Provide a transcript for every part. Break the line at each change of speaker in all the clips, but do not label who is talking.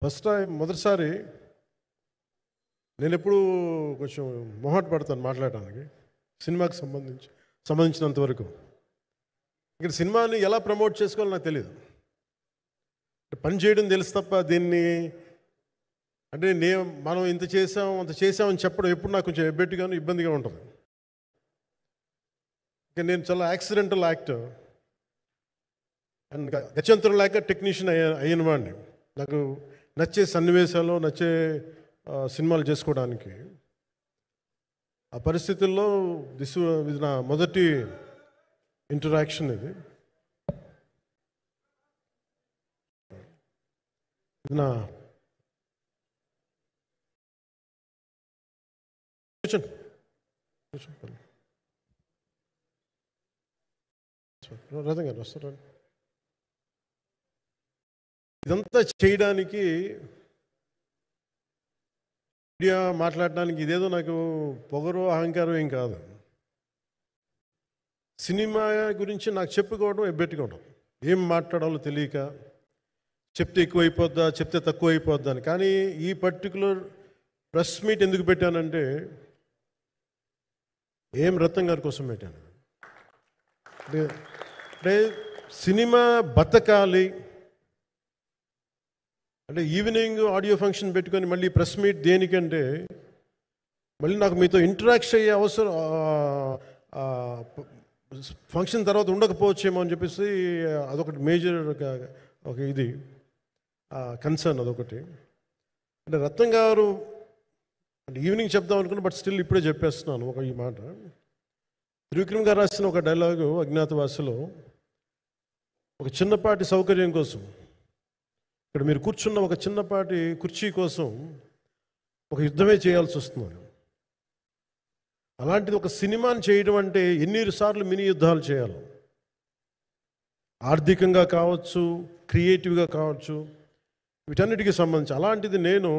First time మొదటిసారి నేను ఎప్పుడు కొంచెం మొహాట పడతాను మాట్లాడడానికి సినిమాకి సంబంధించినంత వరకు. ఇక్కడ సినిమాని ఎలా ప్రమోట్ చేసుకోవాలో నాకు తెలియదు. పని చేయడం తెలుసు తప్ప దీన్ని అంటే మనం ఇంత చేసాం అంత చేసామని చెప్పడం ఎప్పుడు నాకు కొంచెం ఎబ్బెట్టుగాను ఇబ్బందిగా ఉంటుంది. ఇక నేను చాలా యాక్సిడెంటల్ యాక్టర్ అండ్ గత్యంతరం లేక టెక్నీషియన్ అయిన వాడిని. నాకు నచ్చే సన్నివేశాలు నచ్చే సినిమాలు చేసుకోవడానికి ఆ పరిస్థితుల్లో ఇది నా మొదటి ఇంటరాక్షన్. ఇది నా రథం గారు వస్తారా? ఇదంతా చేయడానికి మీడియా మాట్లాడడానికి ఇదేదో నాకు పొగరు అహంకారం ఏం కాదు. సినిమా గురించి నాకు చెప్పుకోవడం ఎబ్బెట్టుకోవడం, ఏం మాట్లాడాలో తెలియక చెప్తే ఎక్కువైపోద్దా చెప్తే తక్కువ అయిపోద్దా అని. కానీ ఈ పర్టికులర్ ప్రెస్ మీట్ ఎందుకు పెట్టానంటే ఏం రత్నం గారి కోసం పెట్టాను. అంటే సినిమా బతకాలి అంటే ఈవినింగ్ ఆడియో ఫంక్షన్ పెట్టుకొని మళ్ళీ ప్రెస్ మీట్ దేనికంటే మళ్ళీ నాకు మీతో ఇంటరాక్ట్ అయ్యే అవసరం ఫంక్షన్ తర్వాత ఉండకపోవచ్చేమో అని చెప్పేసి అదొకటి మేజర్ ఒక ఇది కన్సర్న్. అదొకటి అంటే రత్నం గారు అంటే ఈవినింగ్ చెప్దాం అనుకున్నా, బట్ స్టిల్ ఇప్పుడే చెప్పేస్తున్నాను ఈ మాట. త్రివిక్రమ్ గారు రాసిన ఒక డైలాగు అజ్ఞాతవాసిలో, ఒక చిన్నపాటి సౌకర్యం కోసం ఇక్కడ మీరు కూర్చున్న ఒక చిన్నపాటి కుర్చీ కోసం ఒక యుద్ధమే చేయాల్సి వస్తుంది. అలాంటిది ఒక సినిమాని చేయడం అంటే ఎన్నిసార్లు మినీ యుద్ధాలు చేయాలి, ఆర్థికంగా కావచ్చు క్రియేటివ్గా కావచ్చు, వీటన్నిటికీ సంబంధించి. అలాంటిది నేను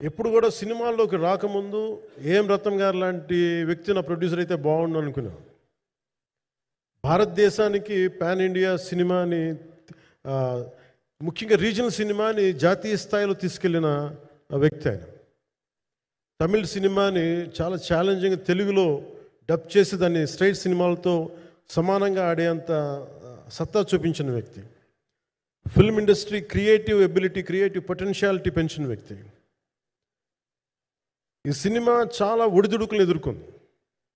ఎప్పుడు కూడా సినిమాల్లోకి రాకముందు ఏం రత్నం గారు లాంటి వ్యక్తి నా ప్రొడ్యూసర్ అయితే బాగుండు అనుకున్నాను. భారతదేశానికి పాన్ ఇండియా సినిమాని ముఖ్యంగా రీజనల్ సినిమాని జాతీయ స్థాయిలో తీసుకెళ్ళిన వ్యక్తి ఆయన. తమిళ సినిమాని చాలా ఛాలెంజింగ్ తెలుగులో డబ్ చేసి దాన్ని స్ట్రైట్ సినిమాలతో సమానంగా ఆడేంత సత్తా చూపించిన వ్యక్తి. Film industry creative ability creative potentiality పెంచిన వ్యక్తి. ఈ సినిమా చాలా ఒడిదుడుకులు ఎదుర్కొంది,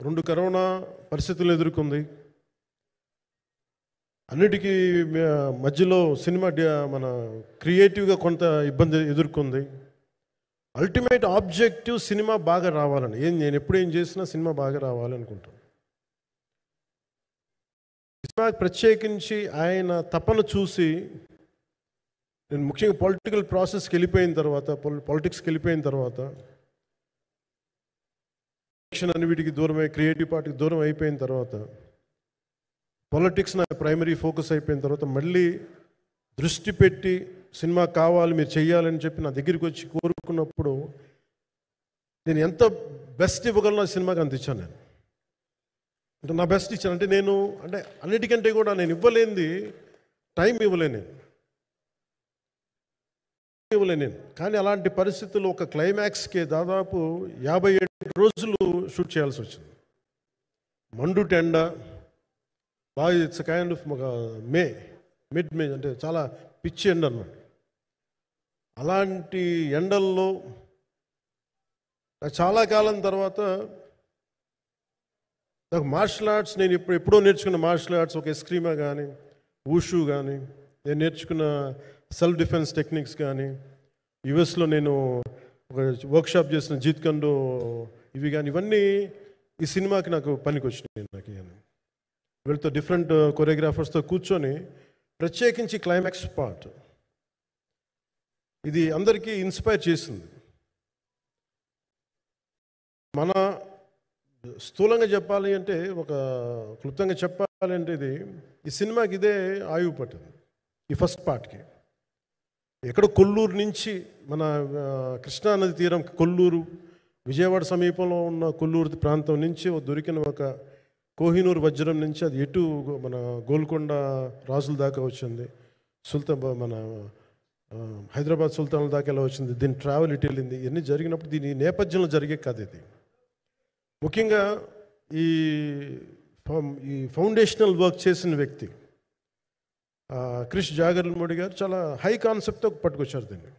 2 కరోనా పరిస్థితులు ఎదుర్కొంది. అన్నిటికీ మధ్యలో సినిమా మన క్రియేటివ్గా కొంత ఇబ్బంది ఎదుర్కొంది. అల్టిమేట్ ఆబ్జెక్టివ్ సినిమా బాగా రావాలని, నేను ఎప్పుడు ఏం చేసినా సినిమా బాగా రావాలనుకుంటాను. సినిమా ప్రత్యేకించి ఆయన తపన చూసి నేను ముఖ్యంగా పొలిటికల్ ప్రాసెస్కి వెళ్ళిపోయిన తర్వాత, పాలిటిక్స్కి వెళ్ళిపోయిన తర్వాత, ఎలక్షన్ అన్నిటికి దూరమై క్రియేటివ్ పార్టీకి దూరం అయిపోయిన తర్వాత, పాలిటిక్స్ నా ప్రైమరీ ఫోకస్ అయిపోయిన తర్వాత మళ్ళీ దృష్టి పెట్టి సినిమా కావాలి మీరు చెయ్యాలని చెప్పి నా దగ్గరికి వచ్చి కోరుకున్నప్పుడు నేను ఎంత బెస్ట్ ఇవ్వగలను ఆ సినిమాకి అంత ఇచ్చాను. నేను అంటే నా బెస్ట్ ఇచ్చాను. అంటే నేను అంటే అన్నిటికంటే కూడా నేను ఇవ్వలేనిది టైం ఇవ్వలేను నేను. కానీ అలాంటి పరిస్థితుల్లో ఒక క్లైమాక్స్కి దాదాపు 57 రోజులు షూట్ చేయాల్సి వచ్చింది. మండు టెండ బాగా, ఇట్స్ కైండ్ ఆఫ్ ఒక మిడ్ మే అంటే చాలా పిచ్చి ఎండ అన్నమాట. అలాంటి ఎండల్లో చాలా కాలం తర్వాత నాకు మార్షల్ ఆర్ట్స్, నేను ఎప్పుడో నేర్చుకున్న మార్షల్ ఆర్ట్స్, ఒక ఎస్క్రీమా కానీ ఊషు కానీ, నేను నేర్చుకున్న సెల్ఫ్ డిఫెన్స్ టెక్నిక్స్ కానీ, యుఎస్లో నేను ఒక వర్క్షాప్ చేసిన జీత్ కండో ఇవి కానీ, ఇవన్నీ ఈ సినిమాకి నాకు పనికి వచ్చినాయి. నాకు వీళ్ళతో డిఫరెంట్ కొరియోగ్రాఫర్స్తో కూర్చొని ప్రత్యేకించి క్లైమాక్స్ పార్ట్ ఇది అందరికీ ఇన్స్పైర్ చేసింది. మన స్థూలంగా చెప్పాలి అంటే, ఒక క్లుప్తంగా చెప్పాలి అంటే, ఈ సినిమాకి ఇదే ఆయువు పట్టింది. ఈ ఫస్ట్ పార్ట్కి ఎక్కడ కొల్లూరు నుంచి మన కృష్ణానది తీరం, కొల్లూరు విజయవాడ సమీపంలో ఉన్న కొల్లూరు ప్రాంతం నుంచి దొరికిన ఒక కోహినూరు వజ్రం నుంచి అది ఎటు మన గోల్కొండ రాజుల దాకా వచ్చింది. మన హైదరాబాద్ సుల్తాన్ దాకా ఎలా వచ్చింది, దీని ట్రావెల్ ఇటు వెళ్ళింది, ఇవన్నీ జరిగినప్పుడు దీని నేపథ్యంలో జరిగే కథ ఇది. ముఖ్యంగా ఈ ఈ ఫౌండేషనల్ వర్క్ చేసిన వ్యక్తి క్రిష్ జాగర్లమూడి గారు చాలా హై కాన్సెప్ట్తో పట్టుకొచ్చారు దీన్ని.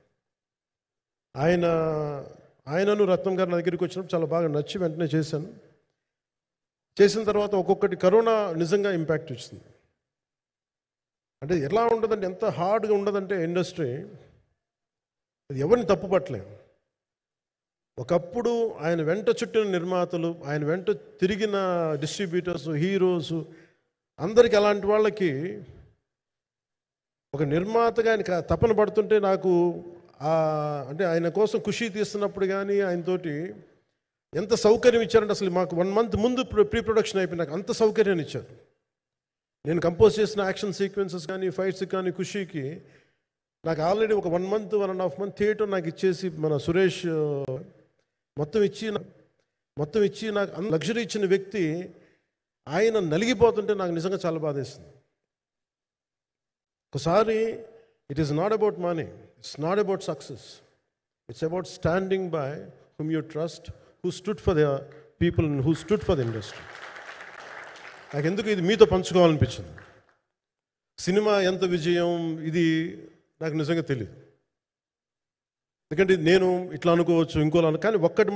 ఆయనను రత్నం గారు నా దగ్గరికి వచ్చినప్పుడు చాలా బాగా నచ్చి వెంటనే చేశాను. చేసిన తర్వాత ఒక్కొక్కటి కరోనా నిజంగా ఇంపాక్ట్ వచ్చింది. అంటే ఎలా ఉండదంటే, ఎంత హార్డ్గా ఉండదంటే ఇండస్ట్రీ, ఎవరిని తప్పు పట్టలేం. ఒకప్పుడు ఆయన వెంట చుట్టిన నిర్మాతలు, ఆయన వెంట తిరిగిన డిస్ట్రిబ్యూటర్స్, హీరోస్ అందరికి, అలాంటి వాళ్ళకి ఒక నిర్మాతగా ఆయన తపన పడుతుంటే నాకు అంటే ఆయన కోసం ఖుషి తీస్తున్నప్పుడు కానీ ఆయనతోటి ఎంత సౌకర్యం ఇచ్చారంటే, అసలు మాకు 1 month ముందు ప్రీ ప్రొడక్షన్ అయిపోయి నాకు అంత సౌకర్యాన్ని ఇచ్చారు. నేను కంపోజ్ చేసిన యాక్షన్ సీక్వెన్సెస్ కానీ ఫైట్స్ కానీ ఖుషీకి నాకు ఆల్రెడీ ఒక 1 month 1.5 month థియేటర్ నాకు ఇచ్చేసి, మన సురేష్ మొత్తం ఇచ్చి నాకు లగ్జరీ ఇచ్చిన వ్యక్తి ఆయన నలిగిపోతుంటే నాకు నిజంగా చాలా బాధేస్తుంది. ఒకసారి it is not about money, it's not about success, it's about standing by hmm you trust, who stood for the people, who stood for the industry. నాకు ఎందుకు ఇది మీతో పంచుకోవాలనిపించింది. సినిమా ఎంత విజయం ఇది నాకు నిజంగా తెలియదు. ఎందుకంటే నేను ఇట్లా అనుకోవచ్చు ఇంకోలా, కానీ ఒక్కటి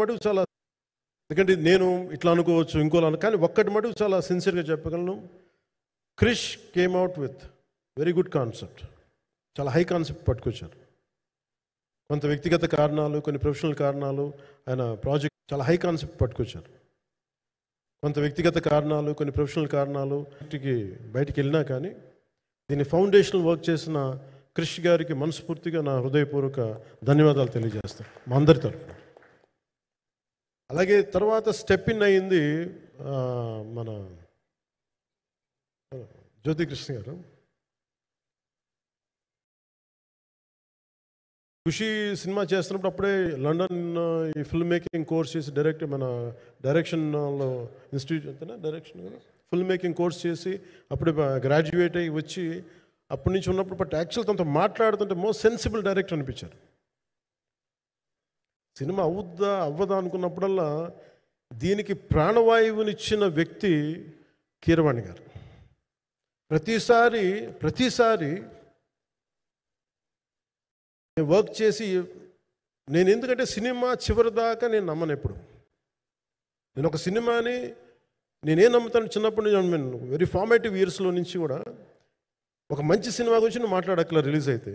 మటుకు చాలా సిన్సియర్గా చెప్పగలను. Krish came out with very good concept, చాలా హై కాన్సెప్ట్ పట్టుకొచ్చారు. కొంత వ్యక్తిగత కారణాలు, కొన్ని ప్రొఫెషనల్ కారణాలు, ఆయన ప్రాజెక్ట్ చాలా హై కాన్సెప్ట్ పట్టుకొచ్చారు. కొంత వ్యక్తిగత కారణాలు, కొన్ని ప్రొఫెషనల్ కారణాలు బయటికి వెళ్ళినా కానీ దీన్ని ఫౌండేషనల్ వర్క్ చేసిన క్రిష్ గారికి మనస్ఫూర్తిగా నా హృదయపూర్వక ధన్యవాదాలు తెలియజేస్తాను మా అందరి తరఫున. అలాగే తర్వాత స్టెప్ ఇన్ అయింది మన జ్యోతికృష్ణ గారు. ఖుషి సినిమా చేస్తున్నప్పుడు అప్పుడే లండన్ ఈ ఫిల్మ్ మేకింగ్ కోర్స్ చేసి మన డైరెక్షన్లో ఇన్స్టిట్యూట్ అంతేనా డైరెక్షన్ ఫిల్మ్ మేకింగ్ కోర్స్ చేసి అప్పుడే గ్రాడ్యుయేట్ అయ్యి వచ్చి అప్పటి నుంచి ఉన్నప్పుడు బట్ యాక్చువల్ తనతో మాట్లాడుతుంటే మోస్ట్ సెన్సిబుల్ డైరెక్టర్ అనిపించారు. సినిమా అవ్వదా అనుకున్నప్పుడల్లా దీనికి ప్రాణవాయువునిచ్చిన వ్యక్తి కీరవాణి గారు. ప్రతిసారి వర్క్ చేసి నేను, ఎందుకంటే సినిమా చివరి దాకా నేను నమ్మను ఎప్పుడు. నేను ఒక సినిమాని నేనేం నమ్ముతాను, చిన్నప్పటి నుంచి వెరీ ఫార్మేటివ్ ఇయర్స్లో నుంచి కూడా ఒక మంచి సినిమా గురించి నువ్వు మాట్లాడక్కల రిలీజ్ అయితే